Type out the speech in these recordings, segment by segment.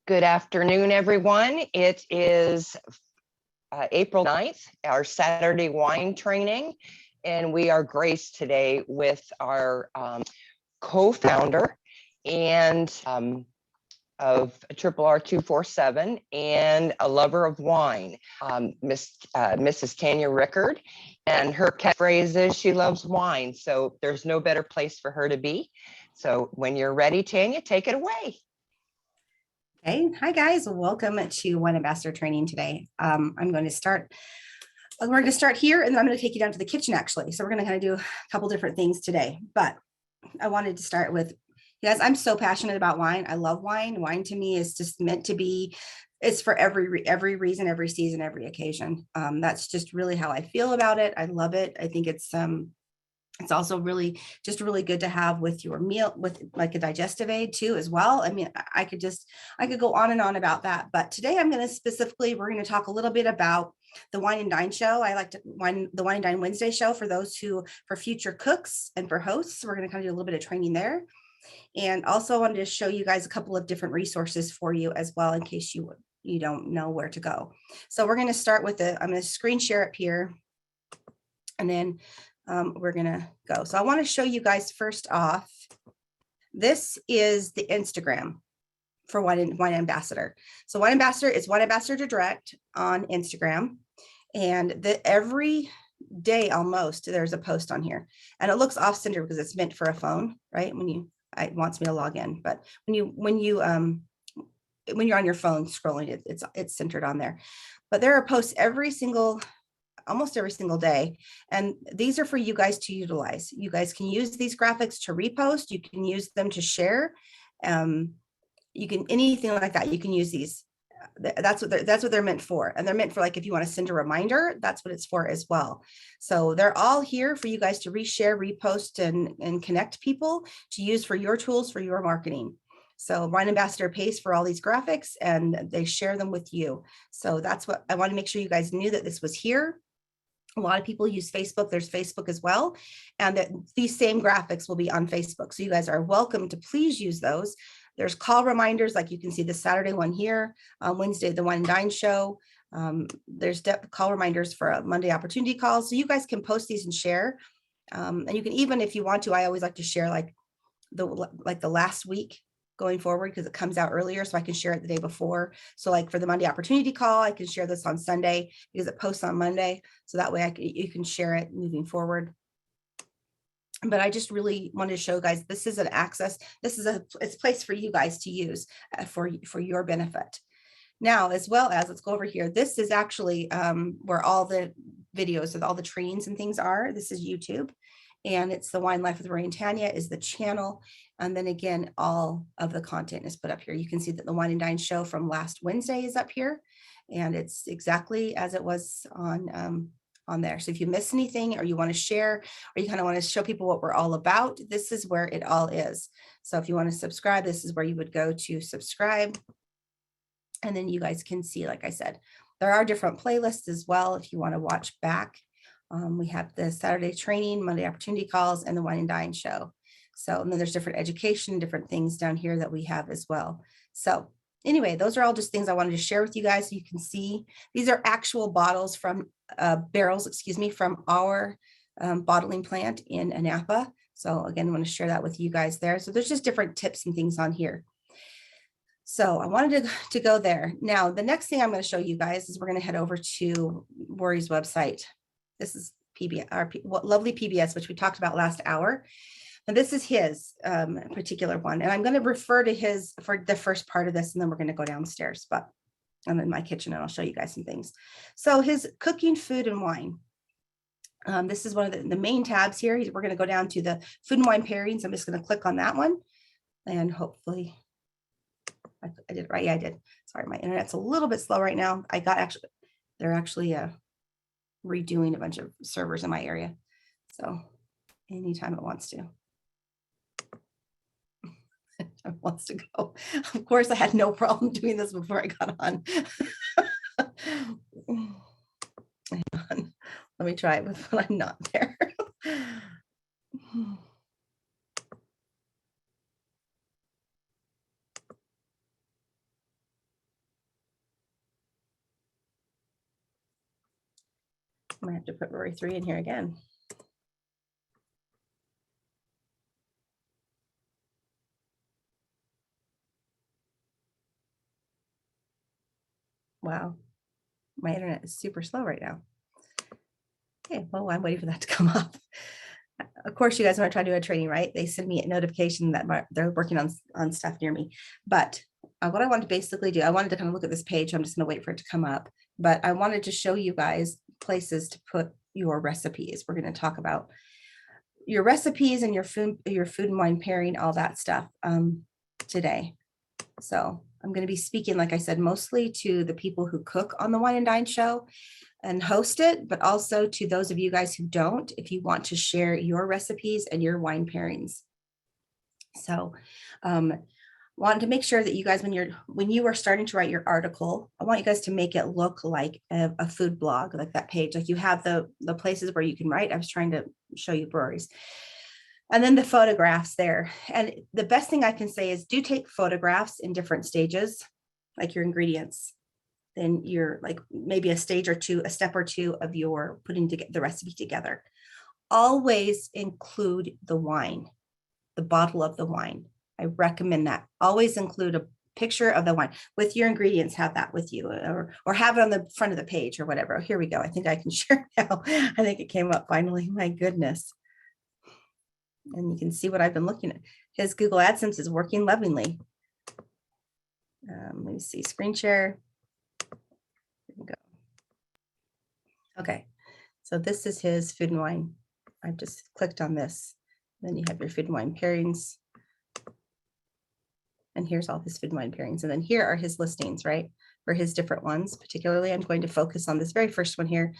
Good afternoon, everyone. It is April 9th, our Saturday wine training, and we are graced today with our co-founder and of Triple R 247 and a lover of wine, Mrs. Tanya Rickard. And her catchphrase is she loves wine, so there's no better place for her to be. So when you're ready, Tanya, take it away. Hey, hi guys, welcome to Wine Ambassador training today. We're going to start here and then I'm going to take you down to the kitchen actually. So we're going to kind of do a couple different things today, but I wanted to start with, you guys, I'm so passionate about wine. I love wine. Wine to me is just meant to be, it's for every reason, every season, every occasion. That's just really how I feel about it. I love it. I think it's also really good to have with your meal, with like a digestive aid too as well. I mean, I could go on and on about that, but today we're going to talk a little bit about the Wine and Dine show. I like the Wine and Dine Wednesday show for future cooks and for hosts. We're going to kind of do a little bit of training there. And also I wanted to show you guys a couple of different resources for you as well, in case you don't know where to go. So we're going to start with I'm going to screen share up here and then we're gonna go. So I want to show you guys first off, this is the Instagram for Wine Ambassador. So Wine Ambassador is Wine Ambassador Direct on Instagram, and every day almost there's a post on here, and it looks off center because it's meant for a phone, right? It wants me to log in, but when you're on your phone scrolling, it's centered on there. But there are posts almost every single day. And these are for you guys to utilize. You guys can use these graphics to repost. You can use them to share. You can, anything like that. You can use these. That's what they're meant for. And they're meant for, like, if you want to send a reminder, that's what it's for as well. So they're all here for you guys to reshare, repost, and connect people to use for your tools, for your marketing. So Wine Ambassador pays for all these graphics and they share them with you. So that's what I want to make sure you guys knew, that this was here. A lot of people use Facebook. There's Facebook as well. And that these same graphics will be on Facebook. So you guys are welcome to please use those. There's call reminders, like you can see the Saturday one here, Wednesday, the Wine and Dine show. There's call reminders for a Monday opportunity calls. So you guys can post these and share. And you can even, if you want to, I always like to share like the last week going forward, because it comes out earlier, so I can share it the day before. So like for the Monday opportunity call, I can share this on Sunday because it posts on Monday. So that way you can share it moving forward. But I just really wanted to show you guys, this is an access. This is it's a place for you guys to use for your benefit. Now, as well as, let's go over here. This is actually where all the videos of all the trainings and things are. This is YouTube. And it's the Wine Life with Rory and Tanya is the channel. And then again, all of the content is put up here. You can see that the Wine and Dine show from last Wednesday is up here, and it's exactly as it was on there. So if you miss anything, or you want to share, or you kind of want to show people what we're all about, this is where it all is. So if you want to subscribe, this is where you would go to subscribe. And then you guys can see, like I said, there are different playlists as well if you want to watch back. We have the Saturday training, Monday opportunity calls, and the Wine and Dine show. So, and then there's different education, different things down here that we have as well. So anyway, those are all just things I wanted to share with you guys. So you can see these are actual bottles from barrels, from our bottling plant in Anapa. So again, I want to share that with you guys there. So there's just different tips and things on here. So I wanted to go there. Now, the next thing I'm going to show you guys is we're going to head over to Rory's website. This is PBS, our lovely PBS, which we talked about last hour. And this is his particular one. And I'm going to refer to his for the first part of this, and then we're going to go downstairs. But I'm in my kitchen and I'll show you guys some things. So his cooking, food, and wine. This is one of the main tabs here. We're going to go down to the food and wine pairings. I'm just going to click on that one. And hopefully I did it right. Yeah, I did. Sorry, my internet's a little bit slow right now. They're actually redoing a bunch of servers in my area. So anytime it wants to. It wants to go. Of course, I had no problem doing this before I got on. Hang on. Let me try it when I'm not there. I might have to put Rory 3 in here again. Wow, my internet is super slow right now. Okay, well, I'm waiting for that to come up. Of course, you guys want to try to do a training, right? They send me a notification that they're working on stuff near me. But what I want to basically do, I wanted to kind of look at this page. I'm just going to wait for it to come up. But I wanted to show you guys places to put your recipes. We're going to talk about your recipes and your food and wine pairing, all that stuff today. So I'm going to be speaking, like I said, mostly to the people who cook on the Wine and Dine show and host it, but also to those of you guys who don't, if you want to share your recipes and your wine pairings. So wanted to make sure that you guys, when you are starting to write your article, I want you guys to make it look like a food blog, like that page, like you have the places where you can write. I was trying to show you Rory's. And then the photographs there. And the best thing I can say is do take photographs in different stages, like your ingredients. Then you're like maybe a step or two of your putting the recipe together. Always include the wine, the bottle of the wine. I recommend that. Always include a picture of the wine with your ingredients. Have that with you, or have it on the front of the page or whatever. Here we go. I think I can share now. I think it came up finally. My goodness. And you can see what I've been looking at. His Google AdSense is working lovingly. Let me see, screen share. There we go. Okay, so this is his food and wine. I've just clicked on this. Then you have your food and wine pairings. And here's all his food and wine pairings. And then here are his listings, right? For his different ones. Particularly, I'm going to focus on this very first one here.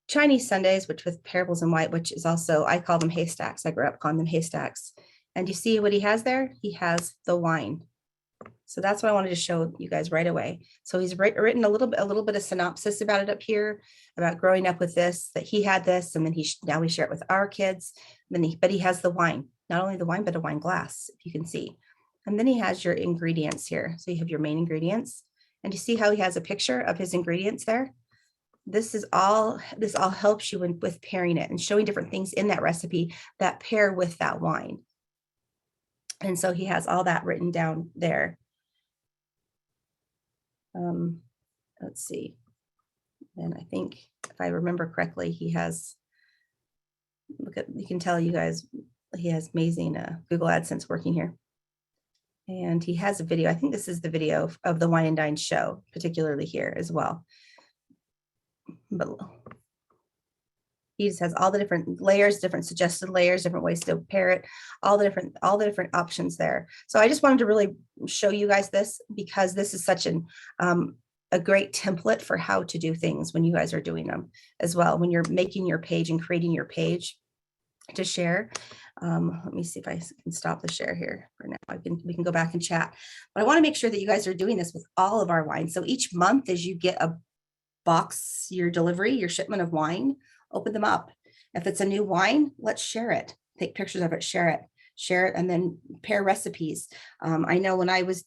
Chinese Sundays, which with parables in white, which is also, I call them haystacks. I grew up calling them haystacks. And you see what he has there? He has the wine. So that's what I wanted to show you guys right away. So he's written a little bit of synopsis about it up here, about growing up with this, that he had this, and then now we share it with our kids. But he has the wine, not only the wine, but a wine glass, if you can see. And then he has your ingredients here. So you have your main ingredients, and you see how he has a picture of his ingredients there. This all helps you with pairing it and showing different things in that recipe that pair with that wine. And so he has all that written down there. Let's see. And I think if I remember correctly, he has, you can tell you guys, he has amazing Google AdSense working here. And he has a video. I think this is the video of the Wine and Dine show, particularly here as well. But he just has all the different layers, different suggested layers, different ways to pair it, all the different options there. So I just wanted to really show you guys this, because this is such a great template for how to do things when you guys are doing them as well. When you're making your page and creating your page to share. Let me see if I can stop the share here for now. We can go back and chat. But I want to make sure that you guys are doing this with all of our wines. So each month, as you get a box, your delivery, your shipment of wine, open them up. If it's a new wine, let's share it. Take pictures of it, share it, and then pair recipes. I know when I was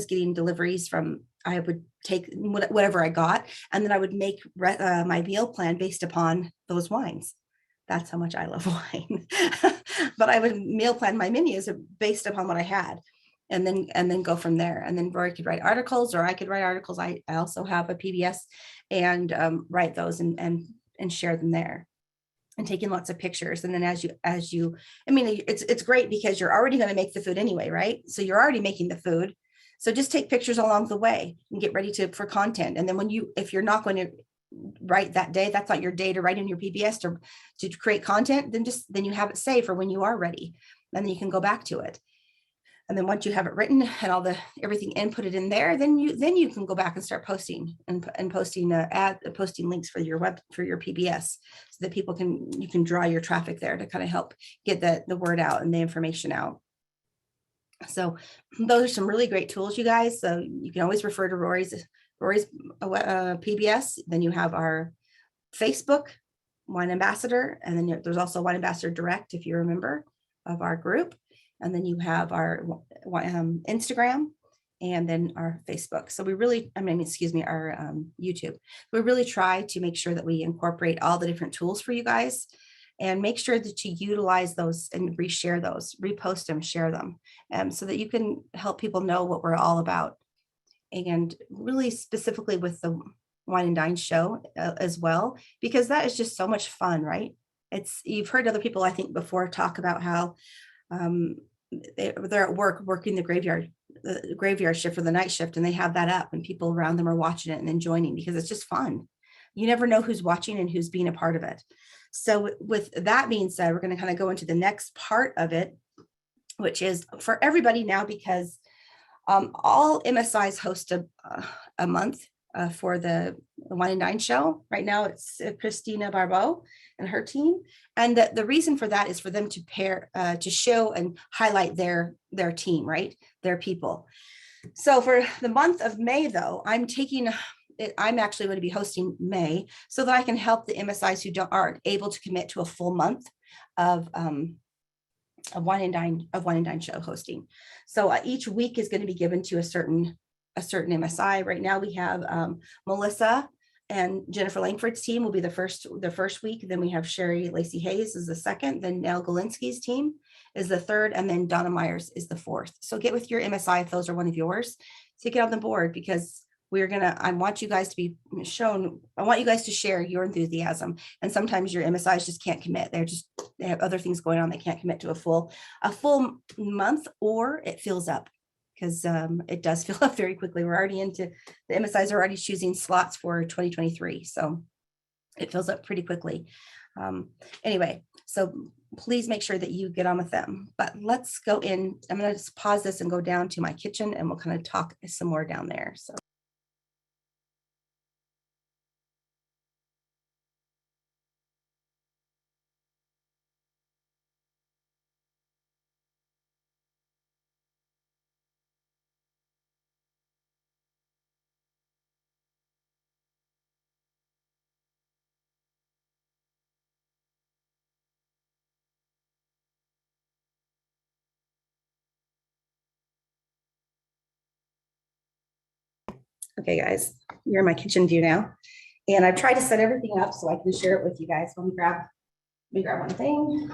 getting deliveries from, I would take whatever I got, and then I would make my meal plan based upon those wines. That's how much I love wine. But I would meal plan my menus based upon what I had. And then go from there. And then Rory could write articles, or I could write articles. I also have a PBS and write those and share them there, and taking lots of pictures. And then as you, I mean, it's great because you're already going to make the food anyway, right? So you're already making the food. So just take pictures along the way and get ready for content. And then if you're not going to write that day, that's not your day to write in your PBS to create content, then you have it saved for when you are ready, and then you can go back to it. And then once you have it written and everything inputted in there, then you can go back and start posting and posting links for your PBS, so that you can draw your traffic there to kind of help get the word out and the information out. So those are some really great tools, you guys. So you can always refer to Rory's PBS. Then you have our Facebook Wine Ambassador, and then there's also Wine Ambassador Direct, if you're a member of our group. And then you have our Instagram, and then our Facebook. So we really, excuse me, our YouTube. We really try to make sure that we incorporate all the different tools for you guys and make sure that you utilize those and reshare those, repost them, share them, so that you can help people know what we're all about. And really specifically with the Wine and Dine show as well, because that is just so much fun, right? You've heard other people, I think, before talk about how they're at work working the graveyard shift or the night shift, and they have that up and people around them are watching it and enjoying because it's just fun. You never know who's watching and who's being a part of it. So with that being said, we're going to kind of go into the next part of it, which is for everybody now, because all MSIs host a month for the Wine and Dine show. Right now it's Christina Barbeau and her team. And the reason for that is for them to show and highlight their team, right? Their people. So for the month of May, though, I'm actually going to be hosting May so that I can help the MSIs who aren't able to commit to a full month of Wine and Dine show hosting. So each week is going to be given to a certain MSI. Right now we have Melissa and Jennifer Langford's team will be the first week. Then we have Sherry Lacey Hayes is the second. Then Nell Galinsky's team is the third, and then Donna Myers is the fourth. So get with your MSI if those are one of yours to get on the board, because I want you guys to be shown. I want you guys to share your enthusiasm. And sometimes your MSIs just can't commit. They have other things going on. They can't commit to a full month, or it fills up, because it does fill up very quickly. The MSIs are already choosing slots for 2023. So it fills up pretty quickly. Anyway, so please make sure that you get on with them. But let's go in. I'm going to just pause this and go down to my kitchen, and we'll kind of talk some more down there. So. Okay, guys, you're in my kitchen view now, and I've tried to set everything up so I can share it with you guys. Let me grab one thing.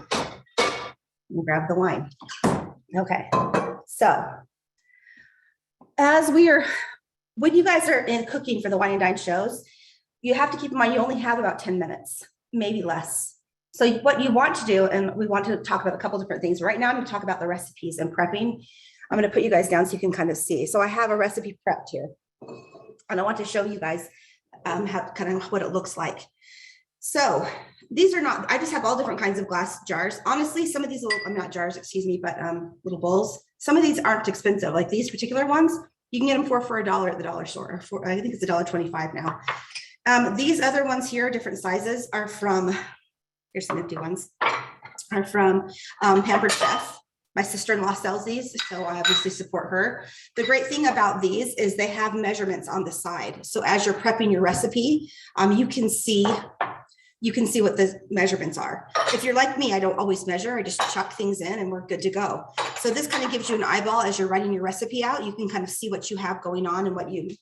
Let me grab the wine. Okay, so when you guys are in cooking for the Wine and Dine shows, you have to keep in mind you only have about 10 minutes, maybe less. So what you want to do, and we want to talk about a couple different things. Right now, I'm going to talk about the recipes and prepping. I'm going to put you guys down so you can kind of see. So I have a recipe prepped here, and I want to show you guys how kind of what it looks like. So these are not, I just have all different kinds of glass jars. Honestly, some of these not jars, excuse me, but little bowls. Some of these aren't expensive. Like these particular ones, you can get them for $1 at the dollar store. I think it's $1.25 now. These other ones here, different sizes, are from, here's some empty ones, are from Pampered Chef. My sister-in-law sells these, so I obviously support her. The great thing about these is they have measurements on the side. So as you're prepping your recipe, you can see what the measurements are. If you're like me, I don't always measure. I just chuck things in and we're good to go. So this kind of gives you an eyeball as you're writing your recipe out. You can kind of see what you have going on and what you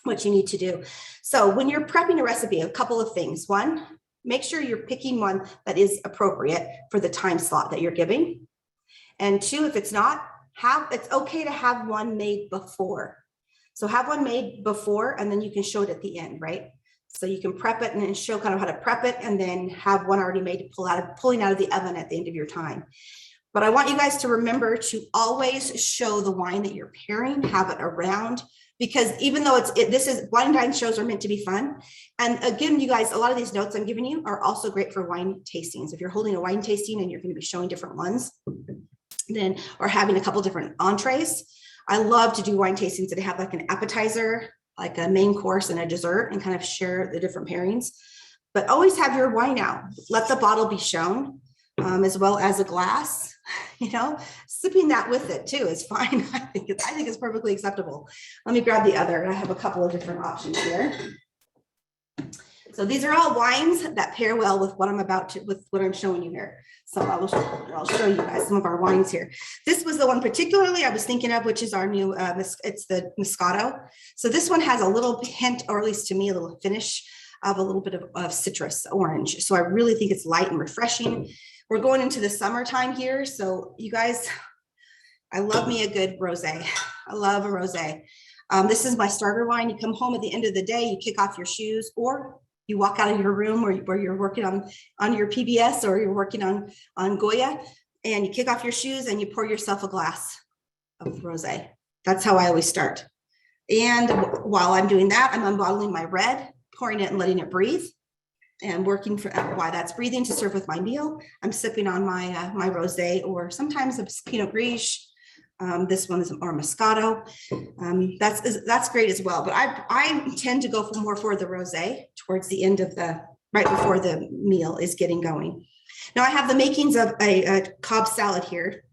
need to do. So when you're prepping a recipe, a couple of things. One, make sure you're picking one that is appropriate for the time slot that you're giving. And two, if it's not, it's okay to have one made before. So have one made before, and then you can show it at the end, right? So you can prep it and then show kind of how to prep it, and then have one already made to pulling out of the oven at the end of your time. But I want you guys to remember to always show the wine that you're pairing, have it around, because even though Wine and Dine shows are meant to be fun. And again, you guys, a lot of these notes I'm giving you are also great for wine tastings. If you're holding a wine tasting and you're going to be showing different ones, then, or having a couple different entrees. I love to do wine tastings that have like an appetizer, like a main course and a dessert, and kind of share the different pairings. But always have your wine out. Let the bottle be shown, as well as a glass. Sipping that with it too is fine. I think it's perfectly acceptable. Let me grab the other. I have a couple of different options here. So these are all wines that pair well with what I'm showing you here. So I'll show you guys some of our wines here. This was the one particularly I was thinking of, which is our new, it's the Moscato. So this one has a little hint, or at least to me, a little finish of a little bit of citrus orange. So I really think it's light and refreshing. We're going into the summertime here. So you guys, I love me a good rosé. I love a rosé. This is my starter wine. You come home at the end of the day, you kick off your shoes, or you walk out of your room where you're working on your PBS, or you're working on Goya, and you kick off your shoes and you pour yourself a glass of rosé. That's how I always start. And while I'm doing that, I'm unbottling my red, pouring it and letting it breathe, and working for while that's breathing to serve with my meal. I'm sipping on my my rosé, or sometimes a Pinot Gris. This one is or Moscato. That's great as well. But I tend to go for the rosé towards the end of right before the meal is getting going. Now I have the makings of a Cobb salad here,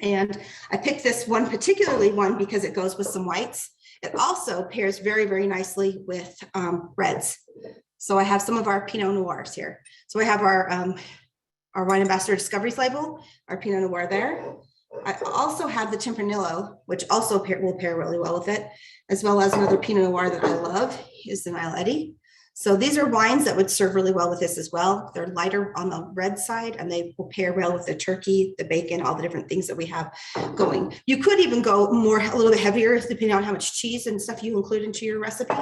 and I picked this one particularly because it goes with some whites. It also pairs very, very nicely with reds. So I have some of our Pinot Noirs here. So I have our Wine Ambassador Discoveries label, our Pinot Noir there. I also have the Tempranillo, which also will pair really well with it, as well as another Pinot Noir that I love is the Niletti. So these are wines that would serve really well with this as well. They're lighter on the red side, and they will pair well with the turkey, the bacon, all the different things that we have going. You could even go a little bit heavier depending on how much cheese and stuff you include into your recipe.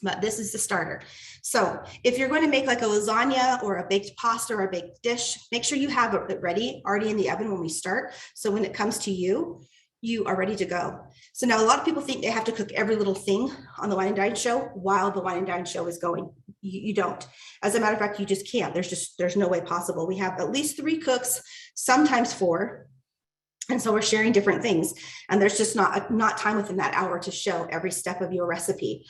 But this is the starter. So if you're going to make like a lasagna or a baked pasta or a baked dish, make sure you have it ready already in the oven when we start. So when it comes to you, you are ready to go. So now a lot of people think they have to cook every little thing on the Wine and Dine show while the Wine and Dine show is going. You don't. As a matter of fact, you just can't. There's no way possible. We have at least 3 cooks, sometimes 4. And so we're sharing different things. And there's just not time within that hour to show every step of your recipe.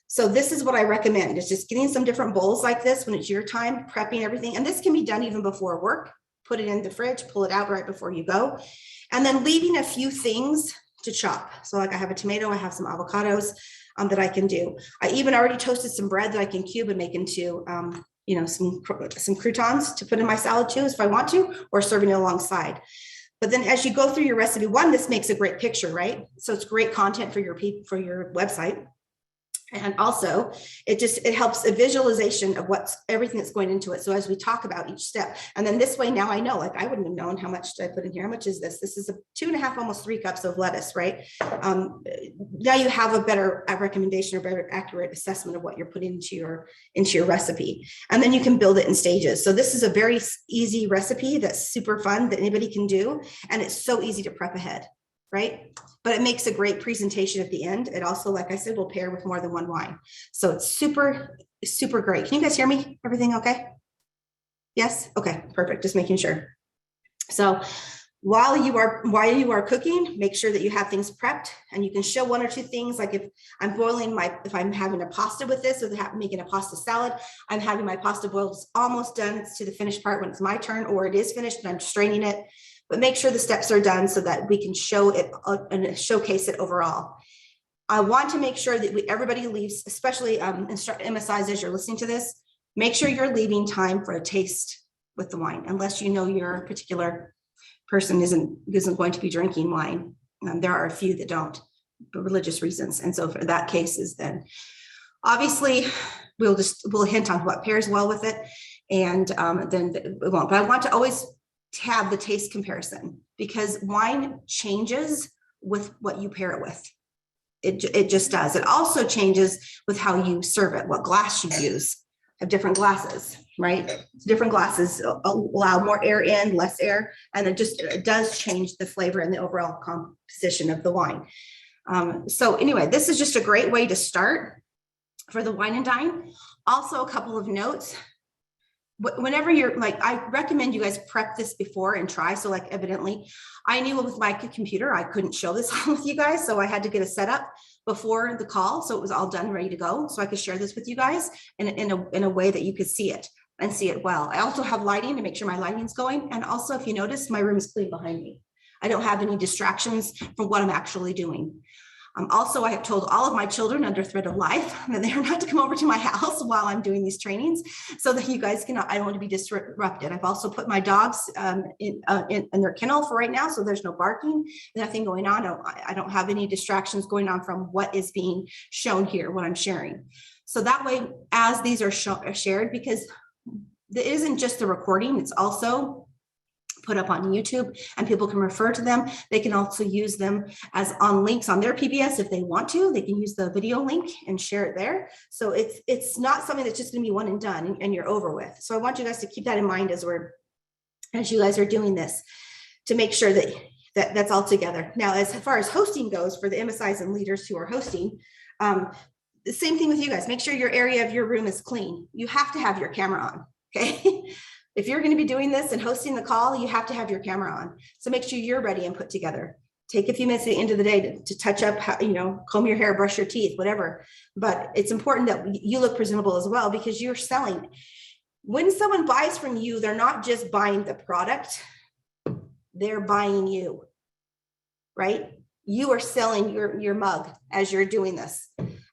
So this is what I recommend, is just getting some different bowls like this when it's your time, prepping everything. And this can be done even before work. Put it in the fridge, pull it out right before you go. And then leaving a few things to chop. So like I have a tomato, I have some avocados that I can do. I even already toasted some bread that I can cube and make into some croutons to put in my salad too, if I want to, or serving it alongside. But then as you go through your recipe, this makes a great picture, right? So it's great content for your website. And also it helps a visualization of everything that's going into it. So as we talk about each step, and then this way, now I know, like I wouldn't have known how much did I put in here. How much is this? This is 2.5, almost 3 cups of lettuce, right? Now you have a better recommendation or better accurate assessment of what you're putting into your recipe. And then you can build it in stages. So this is a very easy recipe that's super fun that anybody can do. And it's so easy to prep ahead, right? But it makes a great presentation at the end. It also, like I said, will pair with more than one wine. So it's super, super great. Can you guys hear me? Everything okay? Yes? Okay, perfect. Just making sure. So while you are cooking, make sure that you have things prepped, and you can show 1 or 2 things. Like if I'm having a pasta with this, or making a pasta salad, I'm having my pasta boiled, it's almost done. It's to the finished part when it's my turn, or it is finished and I'm straining it. But make sure the steps are done so that we can show it and showcase it overall. I want to make sure that everybody leaves, especially MSIs as you're listening to this, make sure you're leaving time for a taste with the wine, unless you know your particular person isn't going to be drinking wine. There are a few that don't, for religious reasons. And so for that case is then, obviously, we'll hint on what pairs well with it, and then it won't. But I want to always have the taste comparison, because wine changes with what you pair it with. It just does. It also changes with how you serve it, what glass you use. Have different glasses, right? Different glasses allow more air in, less air, and it does change the flavor and the overall composition of the wine. So anyway, this is just a great way to start for the Wine and Dine. Also, a couple of notes. Whenever you're I recommend you guys prep this before and try. So like evidently I knew with my computer, I couldn't show this with you guys. So I had to get a setup before the call. So it was all done, ready to go. So I could share this with you guys in a way that you could see it and see it well. I also have lighting to make sure my lighting's going. And also, if you notice, my room is clean behind me. I don't have any distractions from what I'm actually doing. Also, I have told all of my children under threat of life that they are not to come over to my house while I'm doing these trainings, so that you guys I don't want to be disrupted. I've also put my dogs in their kennel for right now, so there's no barking, nothing going on. I don't have any distractions going on from what is being shown here, what I'm sharing. So that way, as these are shared, because it isn't just the recording, it's also put up on YouTube and people can refer to them. They can also use them as on links on their PBS if they want to. They can use the video link and share it there. So it's not something that's just going to be one and done and you're over with. So I want you guys to keep that in mind as you guys are doing this, to make sure that that's all together. Now, as far as hosting goes, for the MSIs and leaders who are hosting, the same thing with you guys. Make sure your area of your room is clean. You have to have your camera on, okay? If you're going to be doing this and hosting the call, you have to have your camera on. So make sure you're ready and put together. Take a few minutes at the end of the day to touch up, comb your hair, brush your teeth, whatever. But it's important that you look presentable as well, because you're selling. When someone buys from you, they're not just buying the product, they're buying you, right? You are selling your mug as you're doing this.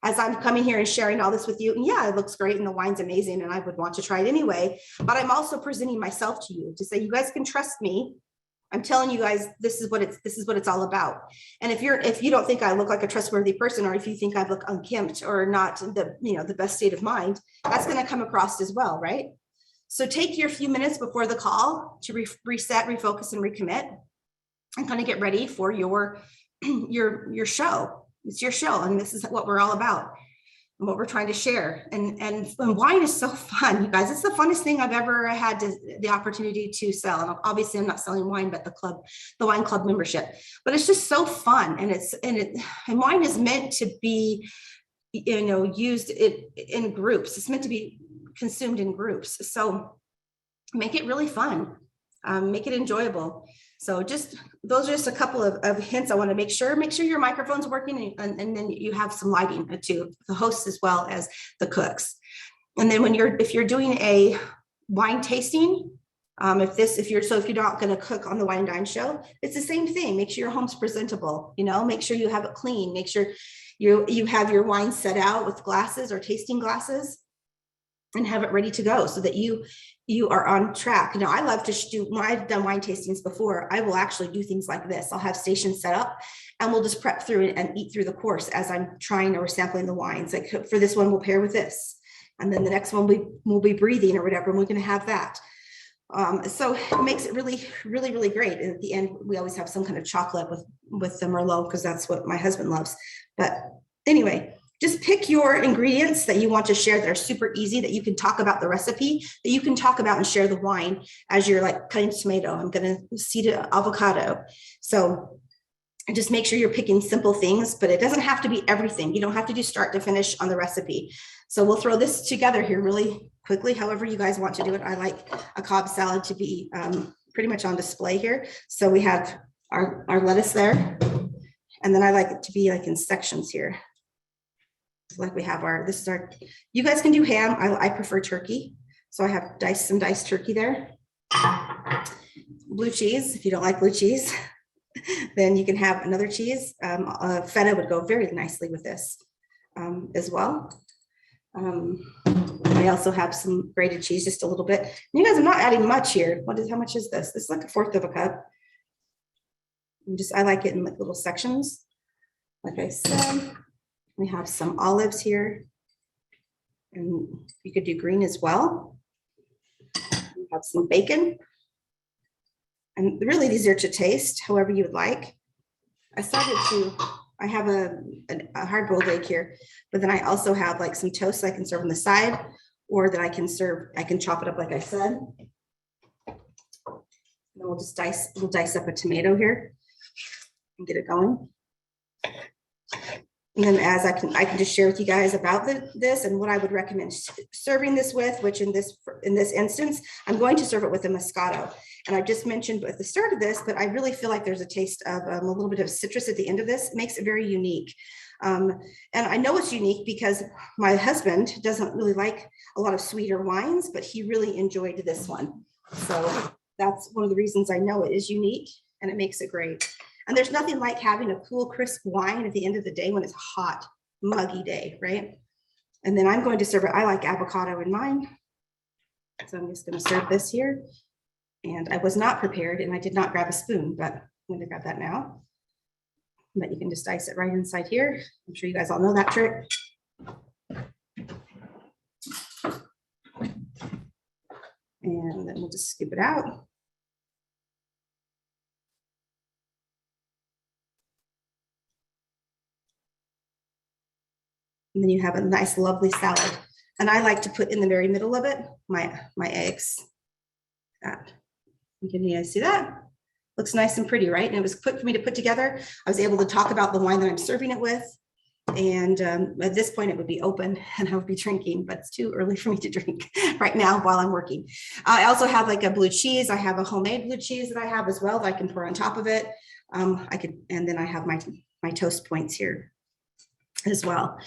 As I'm coming here and sharing all this with you, and yeah, it looks great and the wine's amazing and I would want to try it anyway, but I'm also presenting myself to you to say, you guys can trust me. I'm telling you guys, this is what it's all about. And if you don't think I look like a trustworthy person, or if you think I look unkempt or not the best state of mind, that's going to come across as well, right? So take your few minutes before the call to reset, refocus, and recommit, and kind of get ready for your show. It's your show, and this is what we're all about and what we're trying to share. And wine is so fun, you guys. It's the funnest thing I've ever had the opportunity to sell. And obviously I'm not selling wine, but the wine club membership. But it's just so fun, and wine is meant to be, used in groups. It's meant to be consumed in groups. So make it really fun, make it enjoyable. So those are just a couple of hints. I want to make sure your microphone's working, and then you have some lighting too, the hosts as well as the cooks. And then if you're doing a wine tasting, if you're not going to cook on the Wine and Dine show, it's the same thing. Make sure your home's presentable, make sure you have it clean, make sure you have your wine set out with glasses or tasting glasses and have it ready to go, so that you are on track. I love to when I've done wine tastings before, I will actually do things like this. I'll have stations set up and we'll just prep through it and eat through the course as I'm trying or sampling the wines. Like for this one, we'll pair with this. And then the next one we'll be breathing or whatever, and we're going to have that. So it makes it really, really, really great. And at the end, we always have some kind of chocolate with the Merlot, because that's what my husband loves. But anyway, just pick your ingredients that you want to share that are super easy, that you can talk about the recipe, that you can talk about and share the wine as you're like cutting tomato. I'm going to seed avocado. So just make sure you're picking simple things, but it doesn't have to be everything. You don't have to do start to finish on the recipe. So we'll throw this together here really quickly, however you guys want to do it. I like a Cobb salad to be pretty much on display here. So we have our lettuce there, and then I like it to be like in sections here. Like we have you guys can do ham. I prefer turkey. So I have some diced turkey there. Blue cheese, if you don't like blue cheese, then you can have another cheese. Feta would go very nicely with this as well. I also have some grated cheese, just a little bit. You guys, I'm not adding much here. How much is this? This is like 1/4 of a cup. I like it in like little sections. Like I said, we have some olives here, and you could do green as well. We have some bacon, and really these are to taste, however you would like. I have a hard-boiled egg here, but then I also have like some toast that I can serve on the side, or that I can chop it up like I said. And we'll dice up a tomato here and get it going. And then as I can just share with you guys about this and what I would recommend serving this with, which in this instance, I'm going to serve it with a Moscato. And I just mentioned at the start of this, but I really feel like there's a taste of a little bit of citrus at the end of this. It makes it very unique. And I know it's unique because my husband doesn't really like a lot of sweeter wines, but he really enjoyed this one. So that's one of the reasons I know it is unique, and it makes it great. And there's nothing like having a cool, crisp wine at the end of the day when it's a hot, muggy day, right? And then I'm going to serve it. I like avocado in mine. So I'm just going to serve this here. And I was not prepared and I did not grab a spoon, but I'm going to grab that now. But you can just dice it right inside here. I'm sure you guys all know that trick. And then we'll just scoop it out. And then you have a nice, lovely salad. And I like to put in the very middle of it, my eggs. You can see that? Looks nice and pretty, right? And it was quick for me to put together. I was able to talk about the wine that I'm serving it with. And at this point it would be open and I would be drinking, but it's too early for me to drink right now while I'm working. I also have like a blue cheese. I have a homemade blue cheese that I have as well that I can pour on top of it. And then I have my toast points here as well.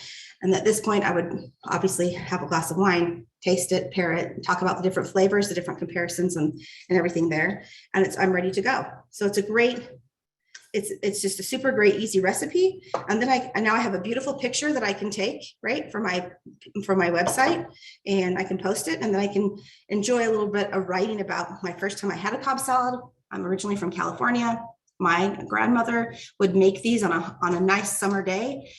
And at this point I would obviously have a glass of wine, taste it, pair it, talk about the different flavors, the different comparisons and everything there. And I'm ready to go. So it's a great, it's just a super great, easy recipe. And then now I have a beautiful picture that I can take, right, for my website, and I can post it, and then I can enjoy a little bit of writing about my first time I had a Cobb salad. I'm originally from California. My grandmother would make these on a nice summer day,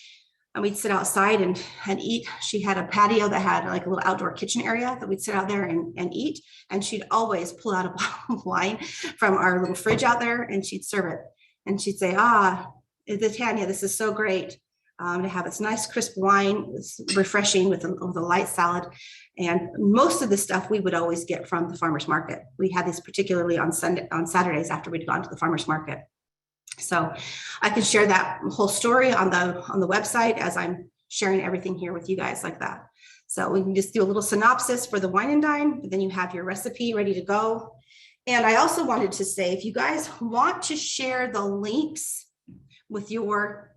and we'd sit outside and eat. She had a patio that had like a little outdoor kitchen area that we'd sit out there and eat. And she'd always pull out a bottle of wine from our little fridge out there, and she'd serve it. And she'd say, Tanya, this is so great to have this nice crisp wine. It's refreshing with a light salad. And most of the stuff we would always get from the farmer's market. We had these particularly on Saturdays after we'd gone to the farmer's market. So I can share that whole story on the website as I'm sharing everything here with you guys like that. So we can just do a little synopsis for the wine and dine, but then you have your recipe ready to go. And I also wanted to say, if you guys want to share the links with your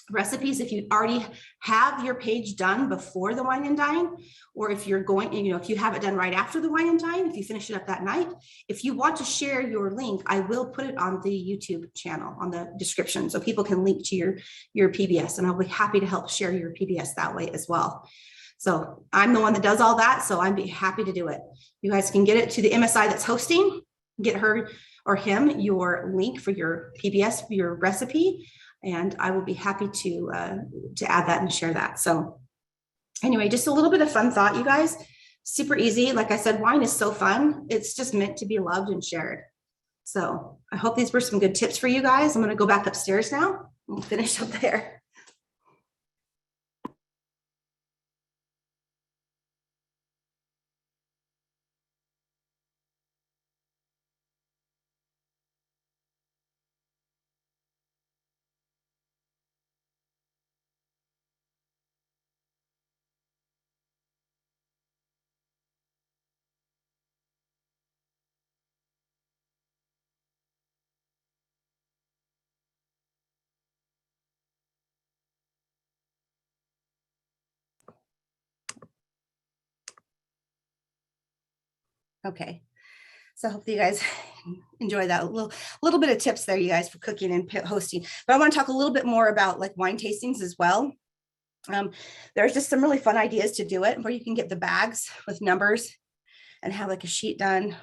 recipes, if you already have your page done before the wine and dine, or if you're going, if you have it done right after the wine and dine, if you finish it up that night, if you want to share your link, I will put it on the YouTube channel on the description so people can link to your PBS, and I'll be happy to help share your PBS that way as well. So I'm the one that does all that, so I'd be happy to do it. You guys can get it to the MSI that's hosting, get her or him your link for your PBS, for your recipe, and I will be happy to add that and share that. So anyway, just a little bit of fun thought, you guys. Super easy. Like I said, wine is so fun. It's just meant to be loved and shared. So I hope these were some good tips for you guys. I'm going to go back upstairs now and finish up there. Okay, so I hope you guys enjoy that little bit of tips there, you guys, for cooking and hosting. But I want to talk a little bit more about like wine tastings as well. There's just some really fun ideas to do it, where you can get the bags with numbers and have like a sheet done,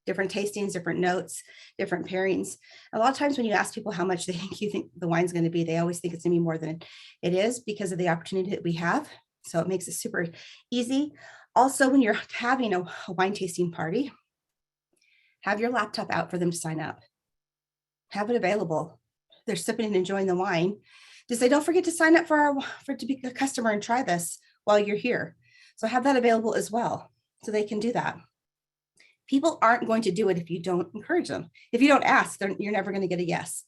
different tastings, different notes, different pairings. A lot of times when you ask people how much you think the wine's going to be, they always think it's going to be more than it is because of the opportunity that we have. So it makes it super easy. Also, when you're having a wine tasting party, have your laptop out for them to sign up. Have it available. They're sipping and enjoying the wine. Just say, don't forget to sign up for to be a customer and try this while you're here. So have that available as well, so they can do that. People aren't going to do it if you don't encourage them. If you don't ask, you're never going to get a yes.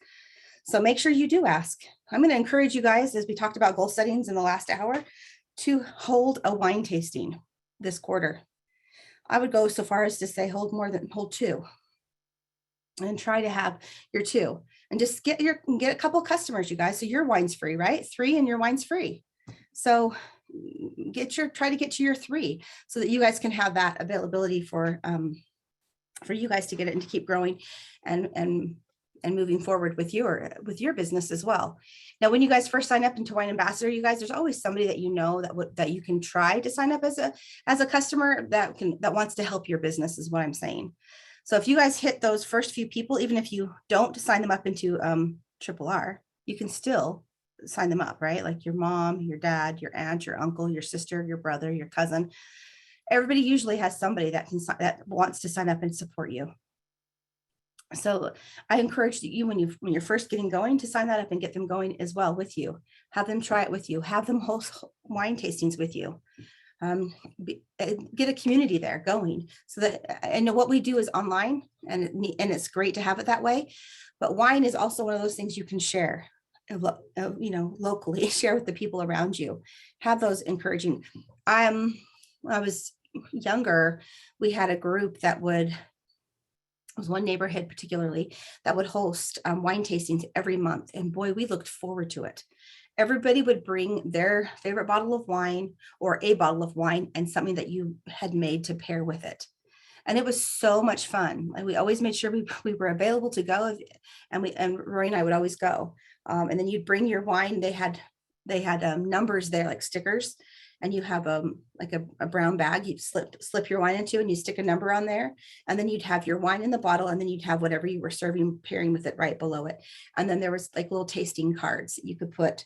So make sure you do ask. I'm going to encourage you guys, as we talked about goal settings in the last hour, to hold a wine tasting this quarter. I would go so far as to say hold two, and try to have your two, and just get a couple customers, you guys. So your wine's free, right? 3 and your wine's free. So try to get to your 3 so that you guys can have that availability for you guys to get it and to keep growing and and moving forward with your business as well. Now, when you guys first sign up into Wine Ambassador, you guys, there's always somebody that you know that you can try to sign up as a customer that wants to help your business, is what I'm saying. So if you guys hit those first few people, even if you don't sign them up into Triple R, you can still sign them up, right? Like your mom, your dad, your aunt, your uncle, your sister, your brother, your cousin. Everybody usually has somebody that wants to sign up and support you. So I encourage you when you're first getting going to sign that up and get them going as well with you. Have them try it with you. Have them host wine tastings with you. Get a community there going, so that I know what we do is online, and it's great to have it that way. But wine is also one of those things you can share, locally. Share with the people around you. Have those encouraging. When I was younger, we had a group that was one neighborhood particularly that would host wine tastings every month. And boy, we looked forward to it. Everybody would bring their favorite bottle of wine or a bottle of wine and something that you had made to pair with it. And it was so much fun. And we always made sure we were available to go. And Roy and I would always go. And then you'd bring your wine. They had numbers there, like stickers. And you have like a brown bag you'd slip your wine into, and you stick a number on there. And then you'd have your wine in the bottle, and then you'd have whatever you were serving pairing with it right below it. And then there was like little tasting cards that you could put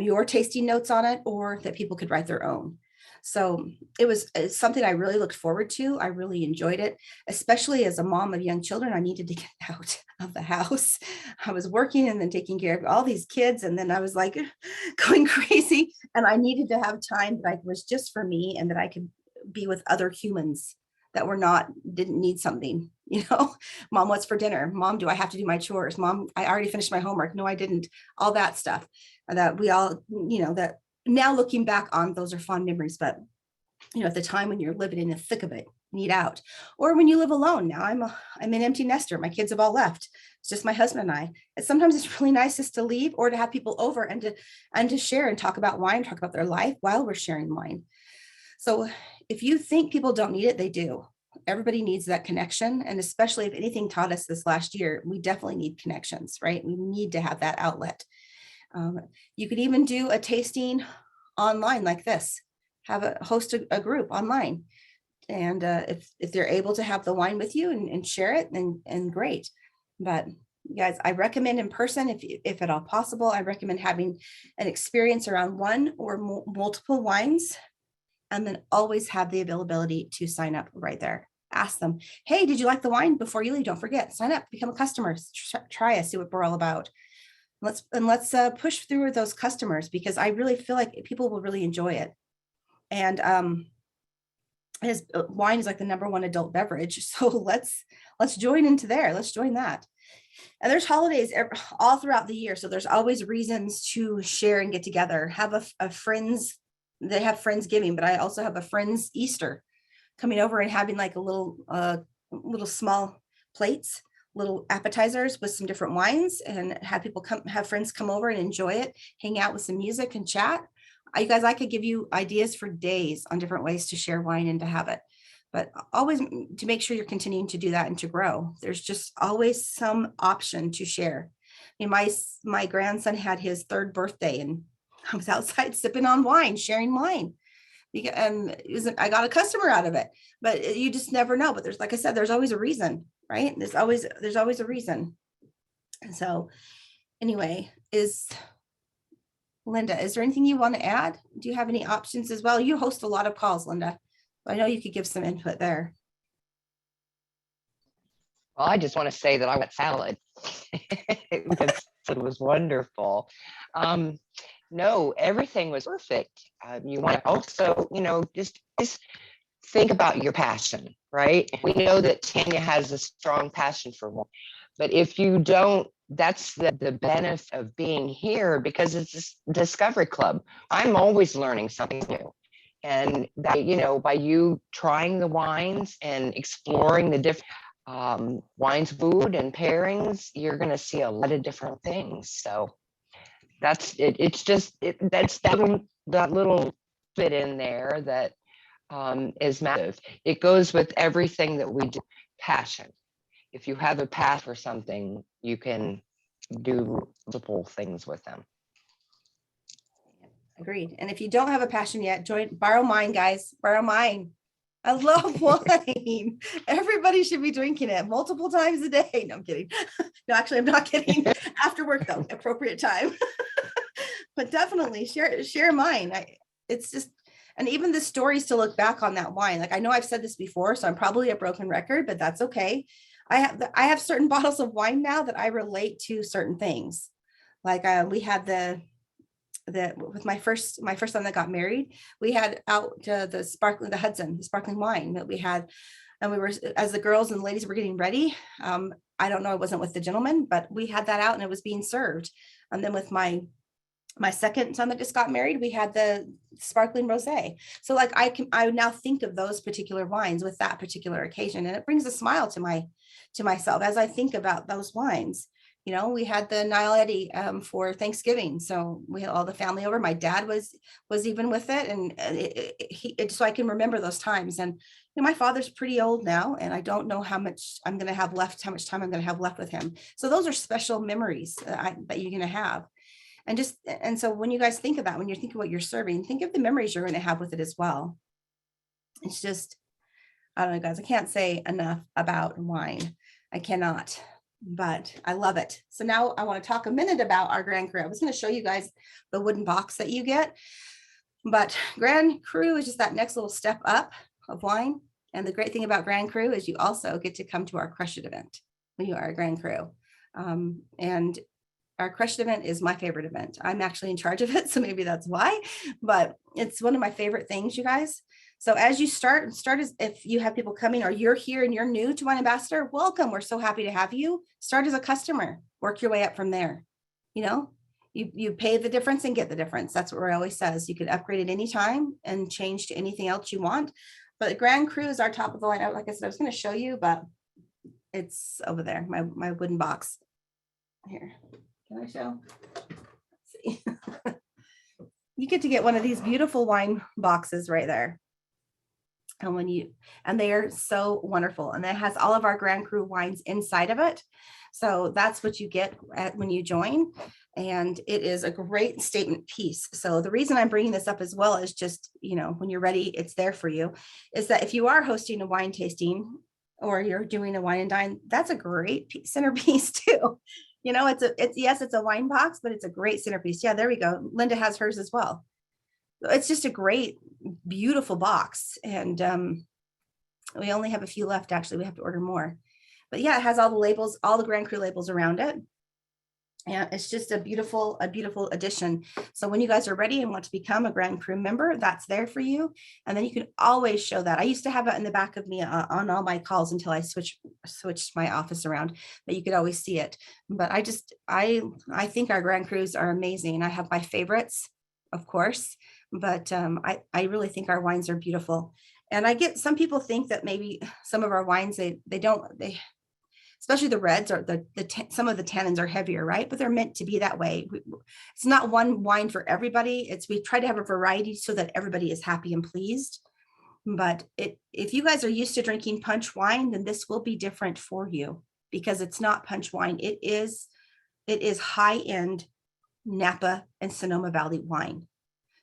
your tasting notes on it, or that people could write their own. So it's something I really looked forward to. I really enjoyed it, especially as a mom of young children. I needed to get out of the house. I was working and then taking care of all these kids. And then I was like going crazy, and I needed to have time that was just for me, and that I could be with other humans that didn't need something, Mom, what's for dinner? Mom, do I have to do my chores? Mom, I already finished my homework. No, I didn't. All that stuff that we all, that now looking back on, those are fond memories, but at the time when you're living in the thick of it, you need out. Or when you live alone. Now I'm an empty nester. My kids have all left. It's just my husband and I. And sometimes it's really nice just to leave, or to have people over and to share and talk about wine, talk about their life while we're sharing wine. So if you think people don't need it, they do. Everybody needs that connection. And especially if anything taught us this last year, we definitely need connections, right? We need to have that outlet. You could even do a tasting online like this, host a group online. And if they're able to have the wine with you and share it, then great. But guys, I recommend in person, if at all possible. I recommend having an experience around one or multiple wines, and then always have the availability to sign up right there. Ask them, hey, did you like the wine? Before you leave, don't forget, sign up, become a customer, try us, see what we're all about. Let's push through those customers, because I really feel like people will really enjoy it. And wine is like the number one adult beverage. So let's join into there. Let's join that. And there's holidays all throughout the year. So there's always reasons to share and get together. Have a friends, they have Friendsgiving, but I also have a Friends Easter, coming over and having like a little small plates, little appetizers with some different wines, and have friends come over and enjoy it, hang out with some music and chat. You guys, I could give you ideas for days on different ways to share wine and to have it, but always to make sure you're continuing to do that and to grow. There's just always some option to share. I mean, my grandson had his 3rd birthday, and I was outside sipping on wine, sharing wine. And I got a customer out of it, but you just never know. But there's, like I said, there's always a reason, right? There's always a reason. And so anyway, Linda, is there anything you want to add? Do you have any options as well? You host a lot of calls, Linda. I know you could give some input there. Well, I just want to say that I got salad. It was wonderful. No, everything was perfect. You want to also, just think about your passion, right? We know that Tanya has a strong passion for wine, but if you don't, that's the benefit of being here, because it's a discovery club. I'm always learning something new. And that, by you trying the wines and exploring the different wines, food and pairings, you're going to see a lot of different things. So that's it. It's just that's that little bit in there that is massive. It goes with everything that we do. Passion. if you have a path for something, you can do multiple things with them. Agreed. And if you don't have a passion yet, borrow mine, guys. Borrow mine. I love wine. Everybody should be drinking it multiple times a day. No, I'm kidding. No, actually, I'm not kidding. After work, though, appropriate time. But definitely share mine. It's just, and even the stories to look back on that wine. Like, I know I've said this before, so I'm probably a broken record, but that's okay. I have certain bottles of wine now that I relate to certain things. Like we had with my first son that got married, we had out the Hudson, the sparkling wine that we had, and we were, as the girls and ladies were getting ready. I don't know, I wasn't with the gentleman, but we had that out and it was being served. And then with my second son that just got married, we had the sparkling rosé. So like I now think of those particular wines with that particular occasion, and it brings a smile to myself as I think about those wines. You know, we had the Nile Eddy for Thanksgiving, so we had all the family over. My dad was even with it, and so I can remember those times. And you know, my father's pretty old now, and I don't know how much I'm going to have left, how much time I'm going to have left with him. So those are special memories that you're going to have. And so when you guys think of that, when you're thinking what you're serving, think of the memories you're going to have with it as well. It's just, I don't know, guys, I can't say enough about wine. I cannot, but I love it. So now I want to talk a minute about our Grand Cru. I was going to show you guys the wooden box that you get, but Grand Cru is just that next little step up of wine. And the great thing about Grand Cru is you also get to come to our Crush It event when you are a Grand Cru. And our Crush It event is my favorite event. I'm actually in charge of it, so maybe that's why, but it's one of my favorite things, you guys. So as you start as if you have people coming or you're here and you're new to Wine Ambassador, welcome. We're so happy to have you. Start as a customer, work your way up from there. You know, you pay the difference and get the difference. That's what Roy always says. You can upgrade at any time and change to anything else you want. But Grand Cru is our top of the line. Like I said, I was going to show you, but it's over there, my wooden box. Here, can I show? Let's see. You get to get one of these beautiful wine boxes right there. And they are so wonderful. And it has all of our Grand Cru wines inside of it. So that's what you get when you join. And it is a great statement piece. So the reason I'm bringing this up as well is just, you know, when you're ready, it's there for you, is that if you are hosting a wine tasting or you're doing a wine and dine, that's a great centerpiece too. You know, it's a wine box, but it's a great centerpiece. Yeah, there we go. Linda has hers as well. It's just a great, beautiful box. And we only have a few left, actually. We have to order more. But yeah, it has all the labels, all the Grand Cru labels around it. And it's just a beautiful addition. So when you guys are ready and want to become a Grand Cru member, that's there for you. And then you can always show that. I used to have it in the back of me on all my calls until I switched my office around, but you could always see it. But I think our Grand Crus are amazing. I have my favorites, of course, but I really think our wines are beautiful. And I get some people think that maybe some of our wines, they especially the reds or some of the tannins are heavier, right? But they're meant to be that way. It's not one wine for everybody. We try to have a variety so that everybody is happy and pleased. But if you guys are used to drinking punch wine, then this will be different for you because it's not punch wine. It is high-end Napa and Sonoma Valley wine.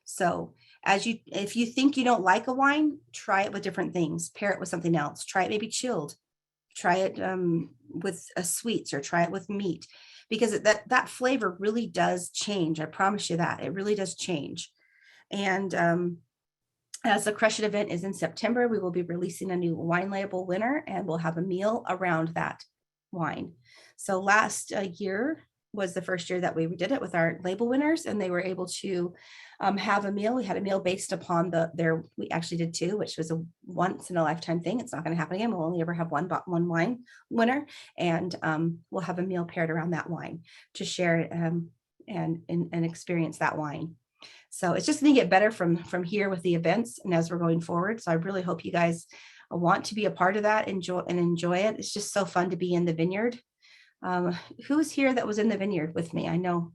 So if you think you don't like a wine, try it with different things. Pair it with something else. Try it maybe chilled. Try it with sweets or try it with meat, because that flavor really does change. I promise you that it really does change. And as the Crush It event is in September, we will be releasing a new wine label winner, and we'll have a meal around that wine. So last year was the first year that we did it with our label winners, and they were able to have a meal. We had a meal based upon we actually did two, which was a once in a lifetime thing. It's not going to happen again. We'll only ever have one wine winner, and we'll have a meal paired around that wine to share and experience that wine. So it's just going to get better from here with the events and as we're going forward. So I really hope you guys want to be a part of that, enjoy it. It's just so fun to be in the vineyard. Who's here that was in the vineyard with me? I know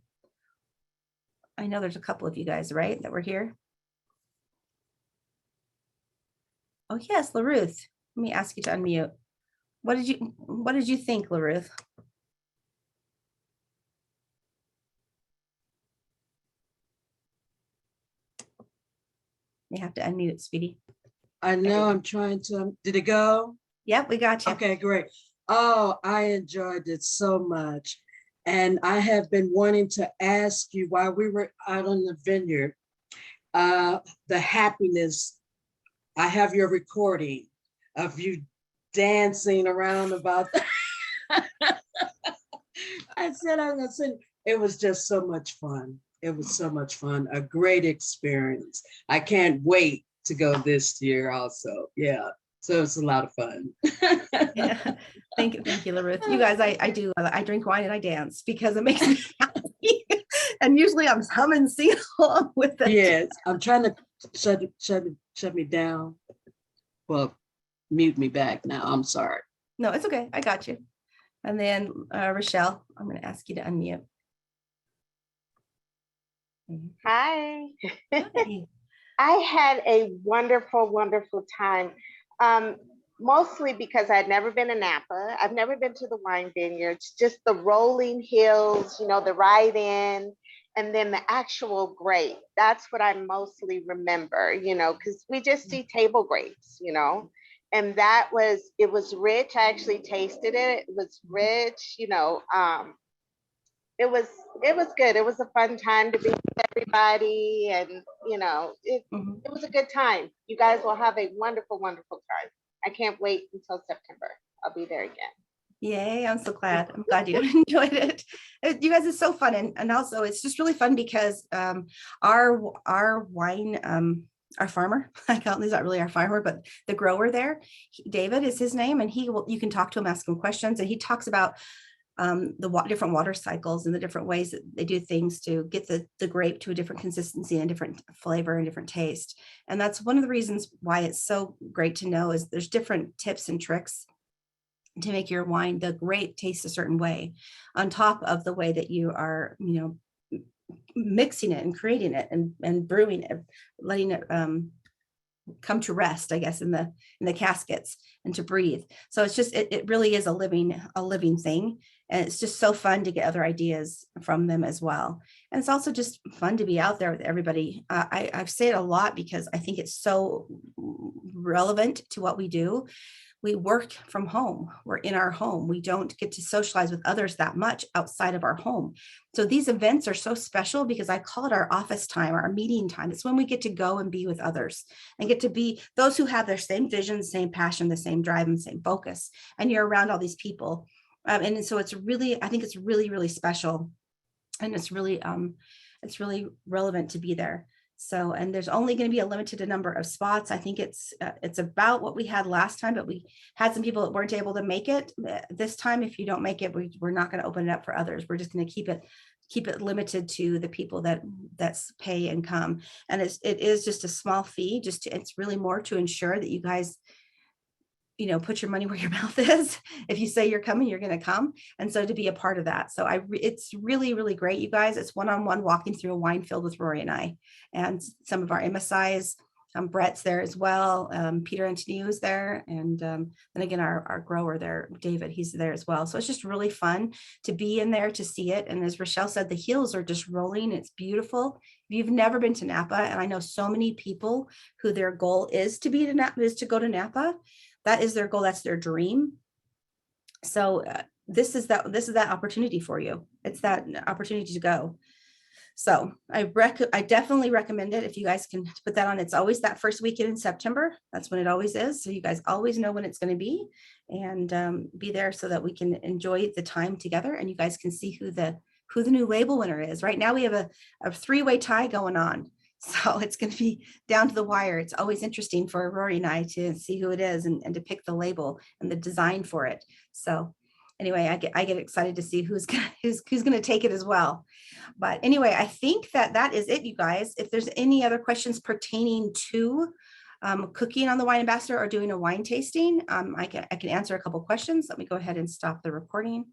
there's a couple of you guys, right, that were here. Oh yes, LaRuth. Let me ask you to unmute. what did you think, LaRuth? You have to unmute, Speedy. I know I'm trying to, did it go? Yep, we got you. Okay, great. Oh, I enjoyed it so much. And I have been wanting to ask you while we were out on the vineyard, the happiness. I have your recording of you dancing around about that. I said I'm gonna sing. It was just so much fun. It was so much fun. A great experience. I can't wait to go this year also. Yeah. So it's a lot of fun. Yeah. Thank you, LaRuth. You guys, I drink wine and I dance because it makes me happy. And usually I'm humming, singing along with it. Yes, I'm trying to shut me down. Well, mute me back now. I'm sorry. No, it's okay. I got you. And then Rochelle, I'm going to ask you to unmute. Hi. Hi. I had a wonderful, wonderful time. Mostly because I'd never been to Napa. I've never been to the wine vineyards, just the rolling hills, the ride in, and then the actual grape. That's what I mostly remember, because we just see table grapes, and it was rich. I actually tasted it. It was rich, it was good. It was a fun time to be with everybody, and it was a good time. You guys will have a wonderful, wonderful time. I can't wait until September. I'll be there again. Yay, I'm so glad. I'm glad you enjoyed it. You guys, it's so fun. And also it's just really fun because our wine, our farmer, he's not really our farmer, but the grower there, David is his name, and you can talk to him, ask him questions, and he talks about different water cycles and the different ways that they do things to get the grape to a different consistency and different flavor and different taste. And that's one of the reasons why it's so great to know is there's different tips and tricks to make your wine, the grape, taste a certain way on top of the way that you are, mixing it and creating it and brewing it, letting it come to rest, I guess, in the caskets and to breathe. So it's just, it really is a living thing. And it's just so fun to get other ideas from them as well. And it's also just fun to be out there with everybody. I've said it a lot because I think it's so relevant to what we do. We work from home. We're in our home. We don't get to socialize with others that much outside of our home. So these events are so special because I call it our office time, our meeting time. It's when we get to go and be with others and get to be those who have their same vision, same passion, the same drive, and same focus. And you're around all these people. And so it's really, I think it's really, really special. And it's really relevant to be there. So, and there's only going to be a limited number of spots. I think it's about what we had last time, but we had some people that weren't able to make it this time. If you don't make it, we're not going to open it up for others. We're just going to keep it limited to the people that's pay and come. And it is just a small fee. It's really more to ensure that you guys, put your money where your mouth is. If you say you're coming, you're going to come. And so to be a part of that. So it's really, really great, you guys. It's one-on-one walking through a wine field with Rory and I, and some of our MSIs. Brett's there as well. Peter Antoniou is there. And then again, our grower there, David, he's there as well. So it's just really fun to be in there to see it. And as Rochelle said, the hills are just rolling. It's beautiful. If you've never been to Napa, and I know so many people who their goal is to go to Napa. That is their goal. That's their dream. So this is that opportunity for you. It's that opportunity to go. So I definitely recommend it. If you guys can put that on, it's always that first weekend in September. That's when it always is. So you guys always know when it's going to be, and be there so that we can enjoy the time together, and you guys can see who the new label winner is. Right now we have a three-way tie going on. So it's going to be down to the wire. It's always interesting for Rory and I to see who it is and to pick the label and the design for it. So anyway, I get excited to see who's going to take it as well. But anyway, I think that is it, you guys. If there's any other questions pertaining to cooking on the Wine Ambassador or doing a wine tasting, I can answer a couple questions. Let me go ahead and stop the recording.